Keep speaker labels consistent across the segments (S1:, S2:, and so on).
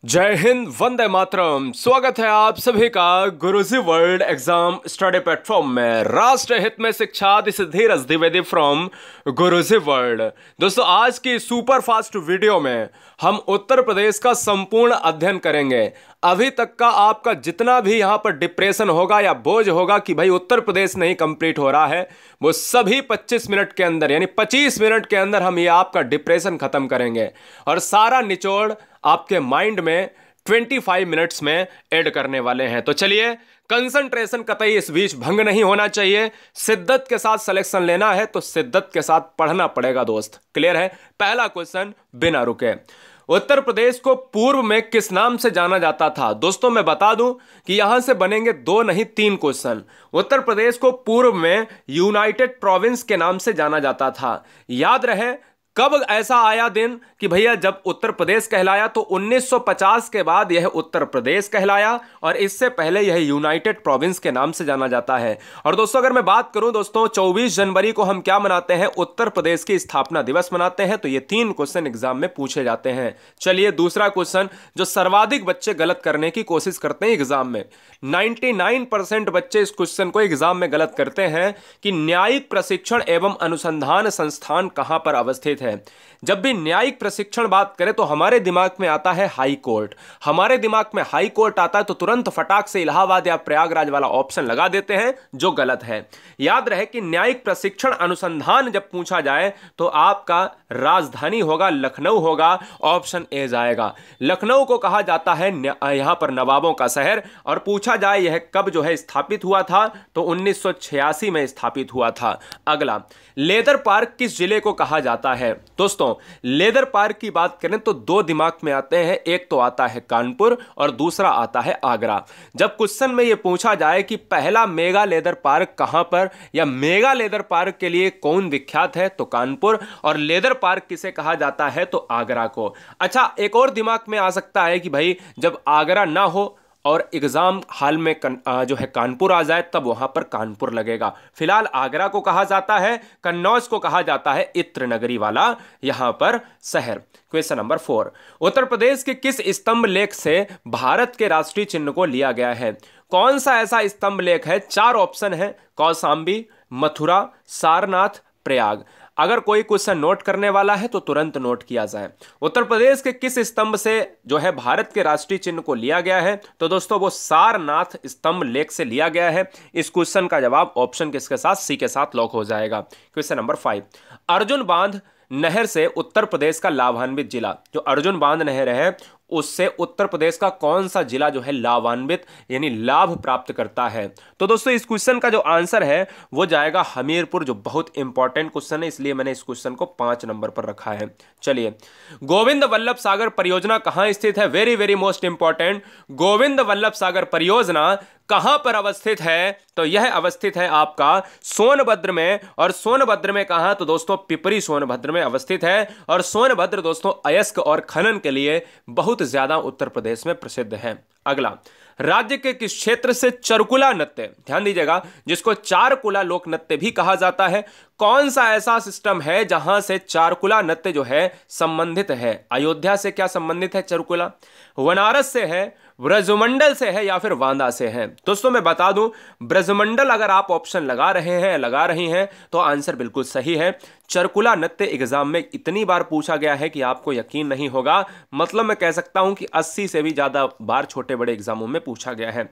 S1: जय हिंद, वंदे मातरम। स्वागत है आप सभी का गुरुजी वर्ल्ड एग्जाम स्टडी प्लेटफॉर्म में। राष्ट्र हित में शिक्षा, this is Dheeraj Dwivedi from Guruji world. दोस्तों, आज की सुपर फास्ट वीडियो में हम उत्तर प्रदेश का संपूर्ण अध्ययन करेंगे। अभी तक का आपका जितना भी यहां पर डिप्रेशन होगा या बोझ होगा कि भाई उत्तर प्रदेश नहीं कंप्लीट हो रहा है, वो सभी 25 मिनट के अंदर यानी 25 मिनट के अंदर हम ये आपका डिप्रेशन खत्म करेंगे और सारा निचोड़ आपके माइंड में 25 मिनट्स में ऐड करने वाले हैं। तो चलिए, कंसंट्रेशन कतई इस बीच भंग नहीं होना चाहिए। शिद्दत के साथ सिलेक्शन लेना है तो शिद्दत के साथ पढ़ना पड़ेगा दोस्त। क्लियर है? पहला क्वेश्चन बिना रुके, उत्तर प्रदेश को पूर्व में किस नाम से जाना जाता था? दोस्तों, मैं बता दूं कि यहां से बनेंगे 2 नहीं 3 क्वेश्चन। उत्तर प्रदेश को पूर्व में यूनाइटेड प्रोविंस के नाम से जाना जाता था। याद रहे, कब ऐसा आया दिन कि भैया जब उत्तर प्रदेश कहलाया तो 1950 के बाद यह उत्तर प्रदेश कहलाया और इससे पहले यह यूनाइटेड प्रोविंस के नाम से जाना जाता है। और दोस्तों, अगर मैं बात करूं दोस्तों, 24 जनवरी को हम क्या मनाते हैं? उत्तर प्रदेश की स्थापना दिवस मनाते हैं। तो ये 3 क्वेश्चन एग्जाम में पूछे जाते हैं। चलिए, दूसरा क्वेश्चन जो सर्वाधिक बच्चे गलत करने की कोशिश करते हैं एग्जाम में, 99% बच्चे इस क्वेश्चन को एग्जाम में गलत करते हैं कि न्यायिक प्रशिक्षण एवं अनुसंधान संस्थान कहां पर अवस्थित है। जब भी न्यायिक प्रशिक्षण बात करें तो हमारे दिमाग में आता है हाई कोर्ट। हमारे दिमाग में हाई कोर्ट आता है तो तुरंत फटाक से इलाहाबाद या प्रयागराज वाला ऑप्शन लगा देते हैं, जो गलत है। याद रहे कि न्यायिक प्रशिक्षण अनुसंधान जब पूछा जाए तो आपका राजधानी होगा लखनऊ होगा, ऑप्शन ए जाएगा। लखनऊ को कहा जाता है यहां पर नवाबों का शहर। और पूछा जाए यह कब जो है स्थापित हुआ था, तो 1986 में स्थापित हुआ था। अगला, लेदर पार्क किस जिले को कहा जाता है? दोस्तों, लेदर पार्क की बात करें तो 2 दिमाग में आते हैं, एक तो आता है कानपुर और दूसरा आता है आगरा। जब क्वेश्चन में यह पूछा जाए कि पहला मेगा लेदर पार्क कहां पर या मेगा लेदर पार्क के लिए कौन विख्यात है, तो कानपुर, और लेदर पार्क किसे कहा जाता है, तो आगरा को। अच्छा, एक और दिमाग में आ सकता है कि भाई जब आगरा ना हो और एग्जाम हॉल में जो है कानपुर आ जाए तब वहां पर कानपुर लगेगा। फिलहाल आगरा को कहा जाता है, कन्नौज को कहा जाता है इत्र नगरी वाला यहां पर शहर। क्वेश्चन नंबर 4, उत्तर प्रदेश के किस स्तंभ लेख से भारत के राष्ट्रीय चिन्ह को लिया गया है? कौन सा ऐसा स्तंभ लेख है? 4 ऑप्शन है, कौशाम्बी, मथुरा, सारनाथ, प्रयाग। अगर कोई क्वेश्चन नोट करने वाला है तो तुरंत नोट किया जाए। उत्तर प्रदेश के किस स्तंभ से जो है भारत के राष्ट्रीय चिन्ह को लिया गया है? तो दोस्तों, वो सारनाथ स्तंभ लेख से लिया गया है। इस क्वेश्चन का जवाब ऑप्शन किसके साथ? सी के साथ लॉक हो जाएगा। क्वेश्चन नंबर 5, अर्जुन बांध नहर से उत्तर प्रदेश का लाभान्वित जिला, जो अर्जुन बांध नहर है उससे उत्तर प्रदेश का कौन सा जिला जो है लाभान्वित यानी लाभ प्राप्त करता है? तो दोस्तों, इस क्वेश्चन का जो आंसर है वो जाएगा हमीरपुर, जो बहुत इंपॉर्टेंट क्वेश्चन है, इसलिए मैंने इस क्वेश्चन को 5 नंबर पर रखा है। चलिए, गोविंद वल्लभ सागर परियोजना कहां स्थित है? Very very most important, Govind Vallabh Sagar परियोजना कहां पर अवस्थित है? तो यह अवस्थित है आपका सोनभद्र में। और सोनभद्र में कहां? तो दोस्तों, पिपरी सोनभद्र में अवस्थित है। और सोनभद्र दोस्तों अयस्क और खनन के लिए बहुत ज्यादा उत्तर प्रदेश में प्रसिद्ध है। अगला, राज्य के किस क्षेत्र से चरकुला नृत्य, ध्यान दीजिएगा, जिसको चारकुला लोक नृत्य भी कहा जाता है, कौन सा ऐसा सिस्टम है जहां से चारकुला नृत्य जो है संबंधित है? अयोध्या से क्या संबंधित है चरकुला? बनारस से है, ब्रजमंडल से है, या फिर बांदा से है? दोस्तों, मैं बता दूं, ब्रजमंडल अगर आप ऑप्शन लगा रहे हैं लगा रही हैं तो आंसर बिल्कुल सही है। चरकुला नृत्य एग्जाम में इतनी बार पूछा गया है कि आपको यकीन नहीं होगा। मतलब मैं कह सकता हूं कि 80 से भी ज्यादा बार छोटे बड़े एग्जामों में पूछा गया है।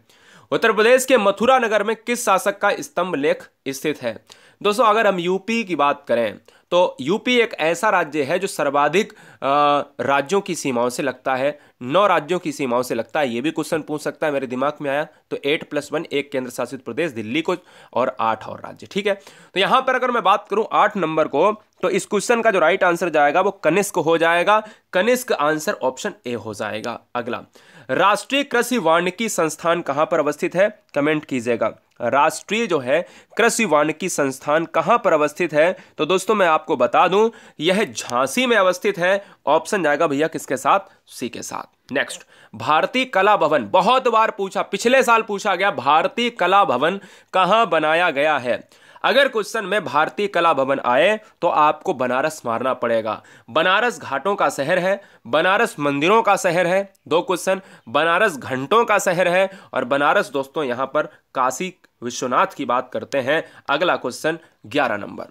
S1: उत्तर प्रदेश के मथुरा नगर में किस शासक का स्तंभ लेख स्थित है? दोस्तों, अगर हम यूपी की बात करें तो यूपी एक ऐसा राज्य है जो सर्वाधिक राज्यों की सीमाओं से लगता है, 9 राज्यों की सीमाओं से लगता है। यह भी क्वेश्चन पूछ सकता है, मेरे दिमाग में आया तो 8+1 एक केंद्र शासित प्रदेश दिल्ली को और 8 और राज्य। ठीक है, तो यहां पर अगर मैं बात करूं 8 नंबर को, तो इस क्वेश्चन का जो राइट आंसर जाएगा वो कनिष्क हो जाएगा। कनिष्क आंसर ऑप्शन ए हो जाएगा। अगला, राष्ट्रीय कृषि वानिकी संस्थान कहां पर अवस्थित है? कमेंट कीजिएगा, राष्ट्रीय जो है कृषि वानिकी संस्थान कहां पर अवस्थित है? तो दोस्तों, मैं आपको बता दूं, यह झांसी में अवस्थित है। ऑप्शन जाएगा भैया किसके साथ? सी के साथ। नेक्स्ट, भारतीय कला भवन, बहुत बार पूछा, पिछले साल पूछा गया, भारतीय कला भवन कहां बनाया गया है? अगर क्वेश्चन में भारतीय कला भवन आए तो आपको बनारस मारना पड़ेगा। बनारस घाटों का शहर है, बनारस मंदिरों का शहर है, दो क्वेश्चन, बनारस घंटों का शहर है, और बनारस दोस्तों यहां पर काशी विश्वनाथ की बात करते हैं। अगला क्वेश्चन 11 नंबर,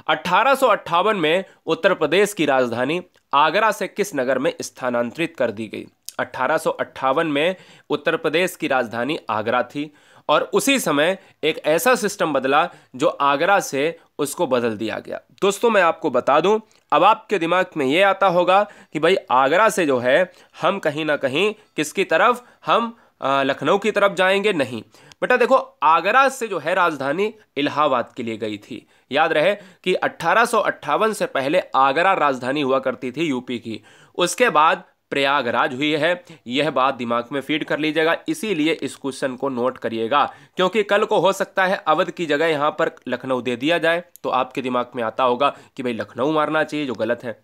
S1: 1858 में उत्तर प्रदेश की राजधानी आगरा से किस नगर में स्थानांतरित कर दी गई? 1858 में उत्तर प्रदेश की राजधानी आगरा थी, और उसी समय एक ऐसा सिस्टम बदला जो आगरा से उसको बदल दिया गया। दोस्तों मैं आपको बता दूं, अब आपके दिमाग में ये आता होगा कि भाई आगरा से जो है हम कहीं ना कहीं किसकी तरफ, हम लखनऊ की तरफ जाएंगे। नहीं बेटा, देखो आगरा से जो है राजधानी इलाहाबाद के लिए गई थी। याद रहे कि 1858 से पहले आगरा राजधानी हुआ करती थी यूपी की, उसके बाद प्रयागराज हुई है। यह बात दिमाग में फीड कर लीजिएगा, इसीलिए इस क्वेश्चन को नोट करिएगा, क्योंकि कल को हो सकता है अवध की जगह यहां पर लखनऊ दे दिया जाए, तो आपके दिमाग में आता होगा कि भाई लखनऊ मारना चाहिए, जो गलत है।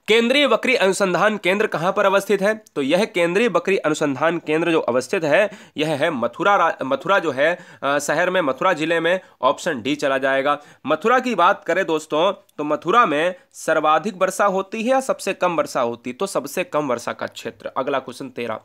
S1: केंद्रीय बकरी अनुसंधान केंद्र कहां पर अवस्थित है? तो यह केंद्रीय बकरी अनुसंधान केंद्र जो अवस्थित है यह है मथुरा जो है शहर में, मथुरा जिले में। ऑप्शन डी चला जाएगा। मथुरा की बात करें दोस्तों तो मथुरा में सर्वाधिक वर्षा होती है या सबसे कम वर्षा होती है? तो सबसे कम वर्षा का क्षेत्र। अगला क्वेश्चन 13,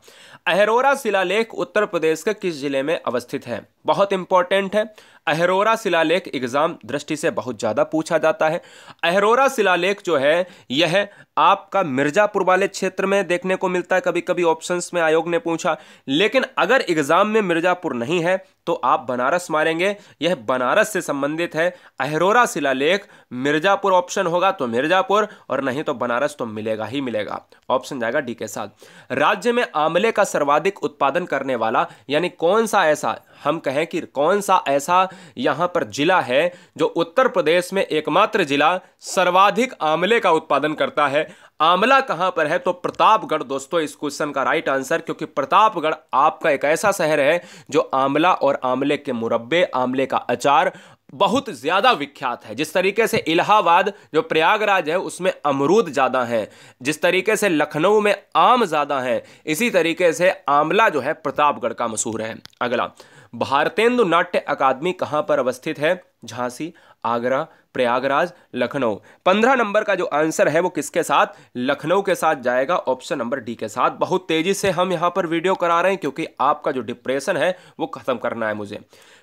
S1: अहरोरा शिलालेख उत्तर प्रदेश के किस जिले में अवस्थित है? बहुत इंपॉर्टेंट है। अहरोरा शिलालेख एग्जाम दृष्टि से बहुत ज्यादा पूछा जाता है। अहरोरा शिलालेख जो है यह आपका मिर्जापुर वाले क्षेत्र में देखने को मिलता है, कभी कभी ऑप्शंस में आयोग ने पूछा, लेकिन अगर एग्जाम में मिर्जापुर नहीं है तो आप बनारस मारेंगे, यह बनारस से संबंधित है। अहरोरा शिलालेख मिर्जापुर ऑप्शन होगा तो मिर्जापुर, और नहीं तो बनारस तो मिलेगा ही मिलेगा। ऑप्शन जाएगा डी के साथ। राज्य में आंवले का सर्वाधिक उत्पादन करने वाला, यानी कौन सा ऐसा, हम कहें कि कौन सा ऐसा यहां पर जिला है जो उत्तर प्रदेश में एकमात्र जिला सर्वाधिक आंवले का उत्पादन करता है? आंवला कहां पर है? तो प्रतापगढ़ दोस्तों इस क्वेश्चन का राइट आंसर, क्योंकि प्रतापगढ़ आपका एक ऐसा शहर है जो आंवला और आंवले के मुरब्बे, आंवले का अचार बहुत ज्यादा विख्यात है। जिस तरीके से इलाहाबाद जो प्रयागराज है उसमें अमरूद ज्यादा है, जिस तरीके से लखनऊ में आम ज्यादा है, इसी तरीके से आंवला जो है प्रतापगढ़ का मशहूर है। अगला, भारतेंदु नाट्य अकादमी कहां पर अवस्थित है? झांसी, आगरा, प्रयागराज, लखनऊ। 15 नंबर का जो आंसर है वो किसके साथ? लखनऊ के साथ जाएगा, ऑप्शन नंबर डी के साथ। बहुत तेजी से हम यहां पर वीडियो करा रहे हैं क्योंकि आपका जो डिप्रेशन है वो खत्म करना है मुझे।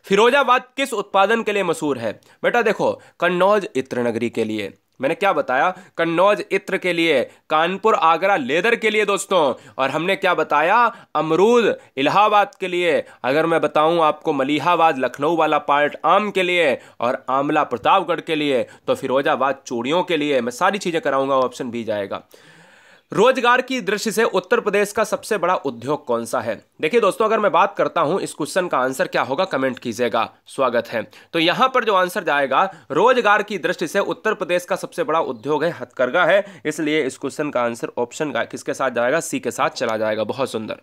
S1: फिरोजाबाद किस उत्पादन के लिए मशहूर है? बेटा देखो, कन्नौज इत्र नगरी के लिए। मैंने क्या बताया? कन्नौज इत्र के लिए, कानपुर आगरा लेदर के लिए दोस्तों, और हमने क्या बताया? अमरूद इलाहाबाद के लिए। अगर मैं बताऊं आपको मलिहाबाद लखनऊ वाला पार्ट आम के लिए, और आंवला प्रतापगढ़ के लिए, तो फिरोजाबाद चूड़ियों के लिए। मैं सारी चीजें कराऊंगा, ऑप्शन बी जाएगा। रोजगार की दृष्टि से उत्तर प्रदेश का सबसे बड़ा उद्योग कौन सा है? देखिए दोस्तों, अगर मैं बात करता हूं इस क्वेश्चन का आंसर क्या होगा कमेंट कीजिएगा, स्वागत है। तो यहां पर जो आंसर जाएगा, रोजगार की दृष्टि से उत्तर प्रदेश का सबसे बड़ा उद्योग है हथकरघा है, इसलिए इस क्वेश्चन का आंसर ऑप्शन किसके साथ जाएगा? सी के साथ चला जाएगा। बहुत सुंदर।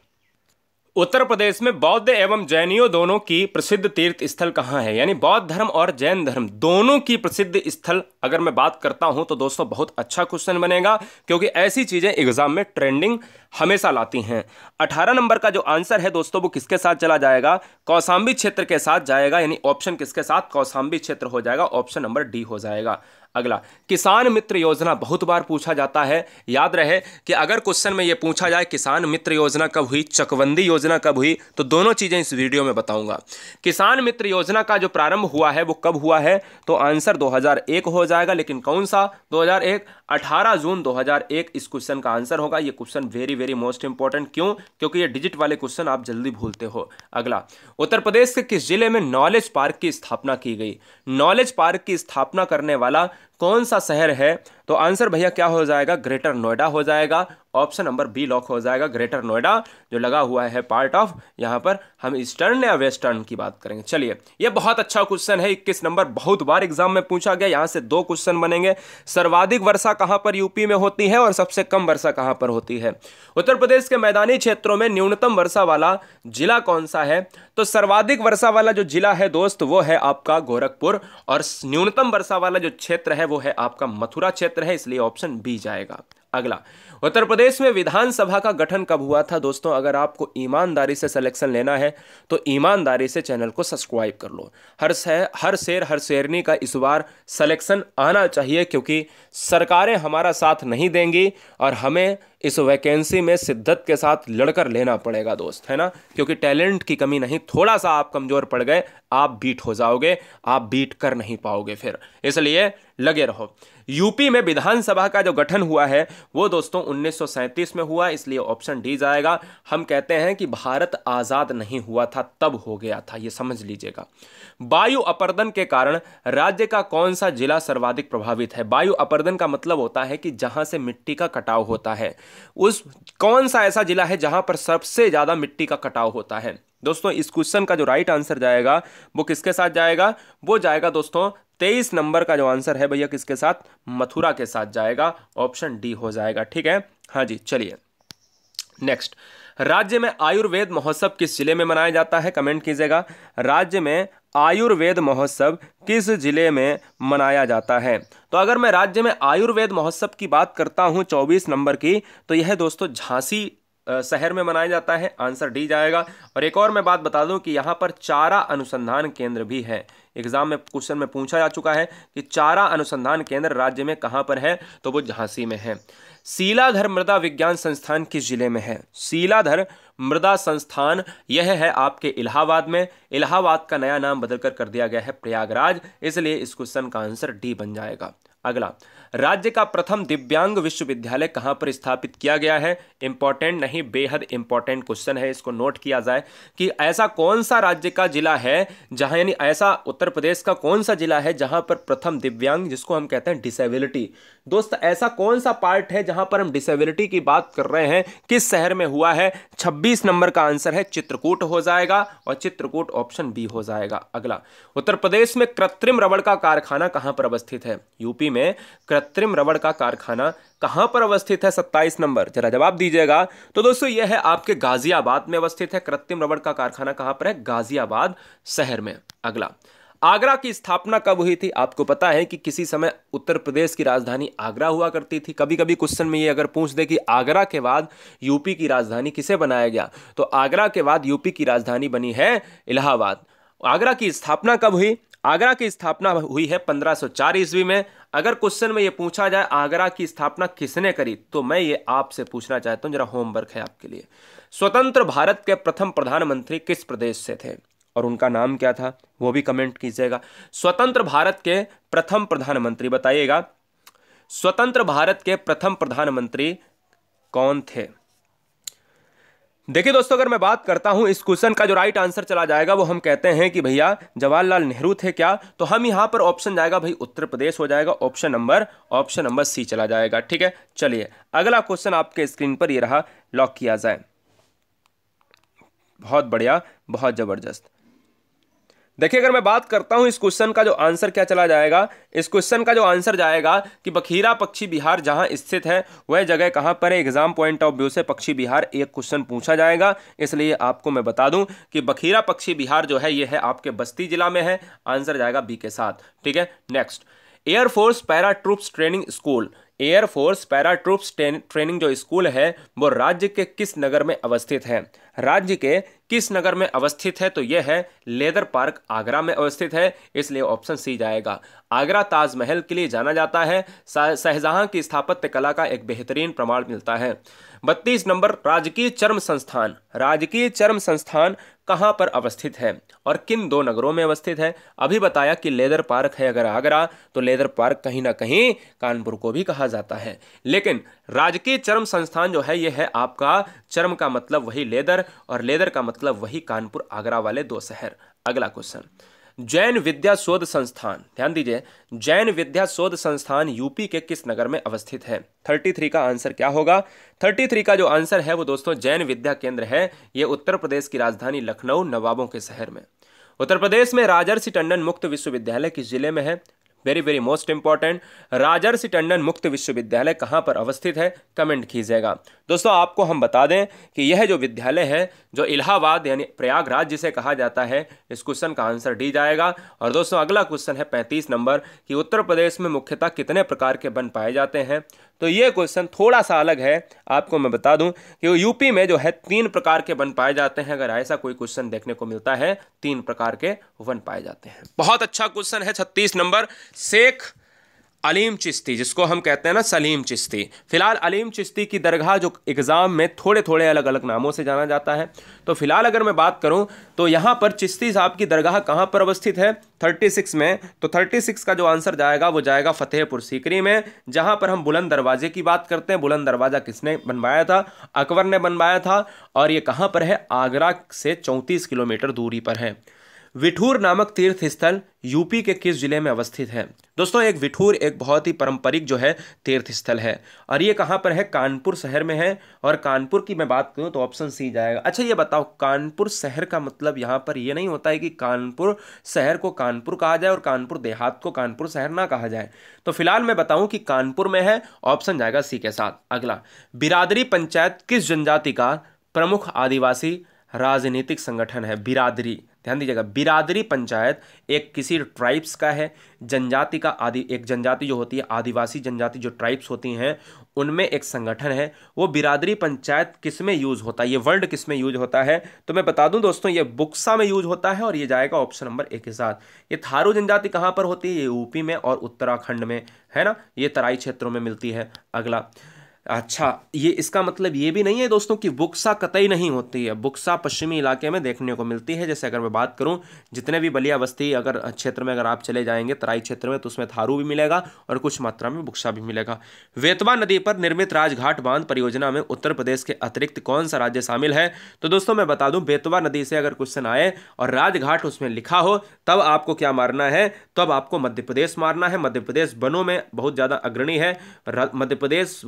S1: उत्तर प्रदेश में बौद्ध एवं जैनियों दोनों की प्रसिद्ध तीर्थ स्थल कहाँ है? यानी बौद्ध धर्म और जैन धर्म दोनों की प्रसिद्ध स्थल अगर मैं बात करता हूं तो दोस्तों बहुत अच्छा क्वेश्चन बनेगा, क्योंकि ऐसी चीजें एग्जाम में ट्रेंडिंग हमेशा लाती हैं। 18 नंबर का जो आंसर है दोस्तों वो किसके साथ चला जाएगा? कौशाम्बी क्षेत्र के साथ जाएगा, यानी ऑप्शन किसके साथ? कौशाम्बी क्षेत्र हो जाएगा, ऑप्शन नंबर डी हो जाएगा। अगला, किसान मित्र योजना बहुत बार पूछा जाता है। याद रहे कि अगर क्वेश्चन में यह पूछा जाए किसान मित्र योजना कब हुई, चकबंदी योजना कब हुई, तो दोनों चीजें इस वीडियो में बताऊंगा। किसान मित्र योजना का जो प्रारंभ हुआ है वो कब हुआ है? तो आंसर 2001 हो जाएगा, लेकिन कौन सा 2001? 18 जून 2001 इस क्वेश्चन का आंसर होगा। ये question very very most important. क्यों? क्योंकि ये डिजिट वाले क्वेश्चन आप जल्दी भूलते हो। अगला, उत्तर प्रदेश के किस जिले में नॉलेज पार्क की स्थापना की गई? नॉलेज पार्क की स्थापना करने वाला कौन सा शहर है? तो आंसर भैया क्या हो जाएगा? ग्रेटर नोएडा हो जाएगा, ऑप्शन नंबर बी लॉक हो जाएगा। ग्रेटर नोएडा जो लगा हुआ है पार्ट ऑफ, यहां पर हम ईस्टर्न या वेस्टर्न की बात करेंगे। चलिए, यह बहुत अच्छा क्वेश्चन है, 21 नंबर, बहुत बार एग्जाम में पूछा गया। यहां से 2 क्वेश्चन बनेंगे। सर्वाधिक वर्षा कहां पर यूपी में होती है और सबसे कम वर्षा कहां पर होती है? उत्तर प्रदेश के मैदानी क्षेत्रों में न्यूनतम वर्षा वाला जिला कौन सा है? तो सर्वाधिक वर्षा वाला जो जिला है दोस्त वो है आपका गोरखपुर, और न्यूनतम वर्षा वाला जो क्षेत्र है वो है आपका मथुरा क्षेत्र है, इसलिए ऑप्शन बी जाएगा। अगला, उत्तर प्रदेश में विधानसभा का गठन कब हुआ था दोस्तों? अगर आपको ईमानदारी से सिलेक्शन लेना है तो ईमानदारी से चैनल को सब्सक्राइब कर लो। हर शेर हर शेरनी का इस बार सिलेक्शन आना चाहिए, क्योंकि सरकारें हमारा साथ नहीं देंगी और हमें इस वैकेंसी में शिद्दत के साथ लड़कर लेना पड़ेगा दोस्त, है ना। क्योंकि टैलेंट की कमी नहीं, थोड़ा सा आप कमजोर पड़ गए आप बीट हो जाओगे, आप बीट कर नहीं पाओगे फिर, इसलिए लगे रहो। यूपी में विधानसभा का जो गठन हुआ है वो दोस्तों 1937 में हुआ, इसलिए ऑप्शन डी जाएगा। हम कहते हैं कि भारत आजाद नहीं हुआ था तब हो गया था, ये समझ लीजिएगा। वायु अपर्दन के कारण राज्य का कौन सा जिला सर्वाधिक प्रभावित है? वायु अपर्दन का मतलब होता है कि जहां से मिट्टी का कटाव होता है, उस कौन सा ऐसा जिला है जहां पर सबसे ज्यादा मिट्टी का कटाव होता है? दोस्तों इस क्वेश्चन का जो राइट आंसर जाएगा वो किसके साथ जाएगा? वो जाएगा दोस्तों 23 नंबर का जो आंसर है भैया किसके साथ? मथुरा के साथ जाएगा, ऑप्शन डी हो जाएगा। ठीक है, हाँ जी चलिए नेक्स्ट। राज्य में आयुर्वेद महोत्सव किस जिले में मनाया जाता है? कमेंट कीजिएगा। राज्य में आयुर्वेद महोत्सव किस जिले में मनाया जाता है? तो अगर मैं राज्य में आयुर्वेद महोत्सव की बात करता हूं 24 नंबर की, तो यह दोस्तों झांसी शहर में मनाया जाता है, आंसर डी जाएगा। और एक और मैं बात बता दूं कि यहां पर चारा अनुसंधान केंद्र भी है। एग्जाम में क्वेश्चन में पूछा जा चुका है कि चारा अनुसंधान केंद्र राज्य में कहां पर है, तो वो झांसी में है। सीलाधर मृदा विज्ञान संस्थान किस जिले में है? सीलाधर मृदा संस्थान यह है आपके इलाहाबाद में। इलाहाबाद का नया नाम बदलकर कर दिया गया है प्रयागराज, इसलिए इस क्वेश्चन का आंसर डी बन जाएगा। अगला, राज्य का प्रथम दिव्यांग विश्वविद्यालय कहां पर स्थापित किया गया है? इंपॉर्टेंट नहीं, बेहद इंपॉर्टेंट क्वेश्चन है, इसको नोट किया जाए कि ऐसा कौन सा राज्य का जिला है जहां, यानी ऐसा उत्तर प्रदेश का कौन सा जिला है जहां पर प्रथम दिव्यांग, जिसको हम कहते हैं डिसेबिलिटी, दोस्त ऐसा कौन सा पार्ट है जहां पर हम डिसेबिलिटी की बात कर रहे हैं, किस शहर में हुआ है? 26 नंबर का आंसर है चित्रकूट हो जाएगा, और चित्रकूट ऑप्शन बी हो जाएगा। अगला, उत्तर प्रदेश में कृत्रिम रबड़ का कारखाना कहां पर अवस्थित है? यूपी में कृत्रिम रबड़ का कारखाना कहां पर अवस्थित है? 27 नंबर, जरा जवाब दीजिएगा। तो दोस्तों यह है आपके गाजियाबाद में अवस्थित है। कृत्रिम रबड़ का कारखाना कहां पर है? गाजियाबाद शहर में। अगला, आगरा की स्थापना कब हुई थी? आपको पता है कि किसी समय उत्तर प्रदेश की राजधानी आगरा हुआ करती थी। कभी कभी क्वेश्चन में ये अगर पूछ दे कि आगरा के बाद यूपी की राजधानी किसे बनाया गया, तो आगरा के बाद यूपी की राजधानी बनी है इलाहाबाद। आगरा की स्थापना कब हुई? आगरा की स्थापना हुई है 1504 ईस्वी में। अगर क्वेश्चन में ये पूछा जाए आगरा की स्थापना किसने करी, तो मैं ये आपसे पूछना चाहता हूं, जरा होमवर्क है आपके लिए। स्वतंत्र भारत के प्रथम प्रधानमंत्री किस प्रदेश से थे और उनका नाम क्या था, वो भी कमेंट कीजिएगा। स्वतंत्र भारत के प्रथम प्रधानमंत्री बताइएगा, स्वतंत्र भारत के प्रथम प्रधानमंत्री कौन थे? देखिए दोस्तों, अगर मैं बात करता हूं इस क्वेश्चन का जो राइट आंसर चला जाएगा वो हम कहते हैं कि भैया जवाहरलाल नेहरू थे क्या, तो हम यहां पर ऑप्शन जाएगा भाई उत्तर प्रदेश हो जाएगा, ऑप्शन नंबर सी चला जाएगा। ठीक है, चलिए अगला क्वेश्चन आपके स्क्रीन पर ये रहा, लॉक किया जाए। बहुत बढ़िया, बहुत जबरदस्त। देखिए अगर मैं बात करता हूं इस क्वेश्चन का जो आंसर क्या चला जाएगा, इस क्वेश्चन का जो आंसर जाएगा कि बखीरा पक्षी विहार जहां स्थित है वह जगह कहां पर है। एग्जाम पॉइंट ऑफ व्यू से पक्षी विहार एक क्वेश्चन पूछा जाएगा, इसलिए आपको मैं बता दूं कि बखीरा पक्षी विहार जो है यह है आपके बस्ती जिला में है, आंसर जाएगा बी के साथ। ठीक है, next, air force para troops training school, air force para troops training जो स्कूल है वो राज्य के किस नगर में अवस्थित है? राज्य के किस नगर में अवस्थित है? तो यह है लेदर पार्क, आगरा में अवस्थित है, इसलिए ऑप्शन सी जाएगा। आगरा ताजमहल के लिए जाना जाता है, शाहजहां की स्थापत्य कला का एक बेहतरीन प्रमाण मिलता है। 32 नंबर, राजकीय चर्म संस्थान, राजकीय चर्म संस्थान कहां पर अवस्थित है और किन दो नगरों में अवस्थित है? अभी बताया कि लेदर पार्क है अगर आगरा, तो लेदर पार्क कहीं ना कहीं कानपुर को भी कहा जाता है, लेकिन राजकीय चर्म संस्थान जो है यह है आपका, चर्म का मतलब वही लेदर और लेदर का मतलब वही कानपुर आगरा वाले दो शहर। अगला क्वेश्चन, जैन विद्या शोध संस्थान, ध्यान दीजिए, जैन विद्या शोध संस्थान यूपी के किस नगर में अवस्थित है? 33 का आंसर क्या होगा? 33 का जो आंसर है वो दोस्तों जैन विद्या केंद्र है, ये उत्तर प्रदेश की राजधानी लखनऊ नवाबों के शहर में। उत्तर प्रदेश में राजर्षि टंडन मुक्त विश्वविद्यालय किस जिले में है? वेरी वेरी मोस्ट इंपॉर्टेंट, राजर्षि टंडन मुक्त विश्वविद्यालय कहां पर अवस्थित है? कमेंट कीजिएगा। दोस्तों आपको हम बता दें कि यह जो विद्यालय है जो इलाहाबाद यानी प्रयागराज जिसे कहा जाता है, इस क्वेश्चन का आंसर डी जाएगा। और दोस्तों अगला क्वेश्चन है 35 नंबर कि उत्तर प्रदेश में मुख्यतः कितने प्रकार के वन पाए जाते हैं? तो ये क्वेश्चन थोड़ा सा अलग है। आपको मैं बता दूं कि यूपी में जो है 3 प्रकार के वन पाए जाते हैं। अगर ऐसा कोई क्वेश्चन देखने को मिलता है, 3 प्रकार के वन पाए जाते हैं। बहुत अच्छा क्वेश्चन है। 36 नंबर, शेख अलीम चिश्ती, जिसको हम कहते हैं ना सलीम चिश्ती। फिलहाल अलीम चिश्ती की दरगाह जो एग्जाम में थोड़े थोड़े अलग अलग नामों से जाना जाता है। तो फिलहाल अगर मैं बात करूं तो यहां पर चिश्ती साहब की दरगाह कहां पर अवस्थित है? 36 में। तो 36 का जो आंसर जाएगा वो जाएगा फतेहपुर सीकरी में, जहां पर हम बुलंद दरवाजे की बात करते हैं। बुलंद दरवाजा किसने बनवाया था? अकबर ने बनवाया था। और ये कहां पर है? आगरा से 34 किलोमीटर दूरी पर है। विठूर नामक तीर्थ स्थल यूपी के किस जिले में अवस्थित है? दोस्तों, एक विठूर एक बहुत ही पारंपरिक जो है तीर्थ स्थल है, और ये कहाँ पर है? कानपुर शहर में है। और कानपुर की मैं बात करूँ तो ऑप्शन सी जाएगा। अच्छा, ये बताओ, कानपुर शहर का मतलब यहाँ पर ये नहीं होता है कि कानपुर शहर को कानपुर कहा जाए और कानपुर देहात को कानपुर शहर ना कहा जाए। तो फिलहाल मैं बताऊं कि कानपुर में है, ऑप्शन जाएगा सी के साथ। अगला, बिरादरी पंचायत किस जनजाति का प्रमुख आदिवासी राजनीतिक संगठन है? बिरादरी, ध्यान दीजिएगा, बिरादरी पंचायत एक किसी ट्राइब्स का है, जनजाति का एक जनजाति जो होती है, आदिवासी जनजाति जो ट्राइब्स होती हैं, उनमें एक संगठन है। वो बिरादरी पंचायत किस में यूज होता है? ये वर्ड किस में यूज होता है? तो मैं बता दूं दोस्तों, ये बुक्सा में यूज होता है, और ये जाएगा ऑप्शन नंबर 1 के साथ। ये थारू जनजाति कहां पर होती है? ये यूपी में और उत्तराखंड में है ना, ये तराई क्षेत्रों में मिलती है। अगला, अच्छा, ये इसका मतलब ये भी नहीं है दोस्तों कि बुक्सा कतई नहीं होती है। बुक्सा पश्चिमी इलाके में देखने को मिलती है। जैसे अगर मैं बात करूं, जितने भी बलिया बस्ती अगर क्षेत्र में अगर आप चले जाएंगे तराई क्षेत्र में, तो उसमें थारू भी मिलेगा और कुछ मात्रा में बुक्सा भी मिलेगा। वेतवा नदी पर निर्मित राजघाट बांध परियोजना में उत्तर प्रदेश के अतिरिक्त कौन सा राज्य शामिल है? तो दोस्तों मैं बता दूं, बेतवा नदी से अगर क्वेश्चन आए और राजघाट उसमें लिखा हो, तब आपको क्या मारना है? तब आपको मध्य प्रदेश मारना है। मध्य प्रदेश वनों में बहुत ज्यादा अग्रणी है। मध्य प्रदेश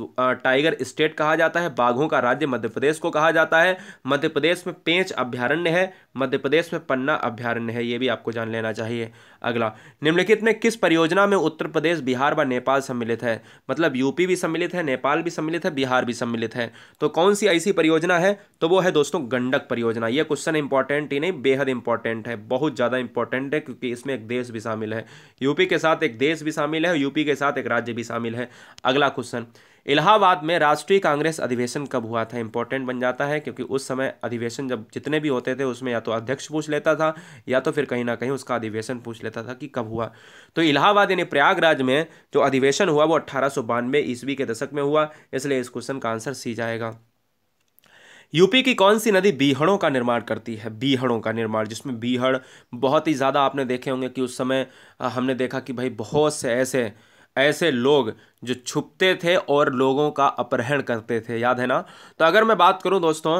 S1: टाइगर स्टेट कहा जाता है, बाघों का राज्य मध्य प्रदेश को कहा जाता है। मध्य प्रदेश में पेंच अभ्यारण्य है, मध्य प्रदेश में पन्ना अभ्यारण्य है, ये भी आपको जान लेना चाहिए। अगला, निम्नलिखित में किस परियोजना में उत्तर प्रदेश, बिहार व नेपाल सम्मिलित है? मतलब यूपी भी सम्मिलित है, नेपाल भी सम्मिलित है, बिहार भी सम्मिलित है। तो कौन सी ऐसी परियोजना है? तो वो है दोस्तों गंडक परियोजना। ये क्वेश्चन इंपॉर्टेंट ही नहीं, बेहद इंपॉर्टेंट है, बहुत ज्यादा इंपॉर्टेंट है, क्योंकि इसमें एक देश भी शामिल है। यूपी के साथ एक देश भी शामिल है, यूपी के साथ एक राज्य भी शामिल है। अगला क्वेश्चन, इलाहाबाद में राष्ट्रीय कांग्रेस अधिवेशन कब हुआ था? इंपॉर्टेंट बन जाता है, क्योंकि उस समय अधिवेशन जब जितने भी होते थे उसमें या तो अध्यक्ष पूछ लेता था, या तो फिर कहीं ना कहीं उसका अधिवेशन पूछ लेता था कि कब हुआ। तो इलाहाबाद यानी प्रयागराज में जो अधिवेशन हुआ वो 1892 ईस्वी के दशक में हुआ, इसलिए इस क्वेश्चन का आंसर सी जाएगा। यूपी की कौन सी नदी बीहड़ों का निर्माण करती है? बीहड़ों का निर्माण, जिसमें बीहड़ बहुत ही ज़्यादा आपने देखे होंगे कि उस समय हमने देखा कि भाई बहुत से ऐसे ऐसे लोग जो छुपते थे और लोगों का अपहरण करते थे, याद है ना? तो अगर मैं बात करूं दोस्तों,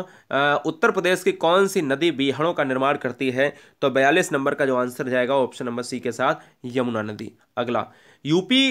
S1: उत्तर प्रदेश की कौन सी नदी बीहड़ों का निर्माण करती है? तो 42 नंबर का जो आंसर जाएगा ऑप्शन नंबर सी के साथ, यमुना नदी। अगला, यूपी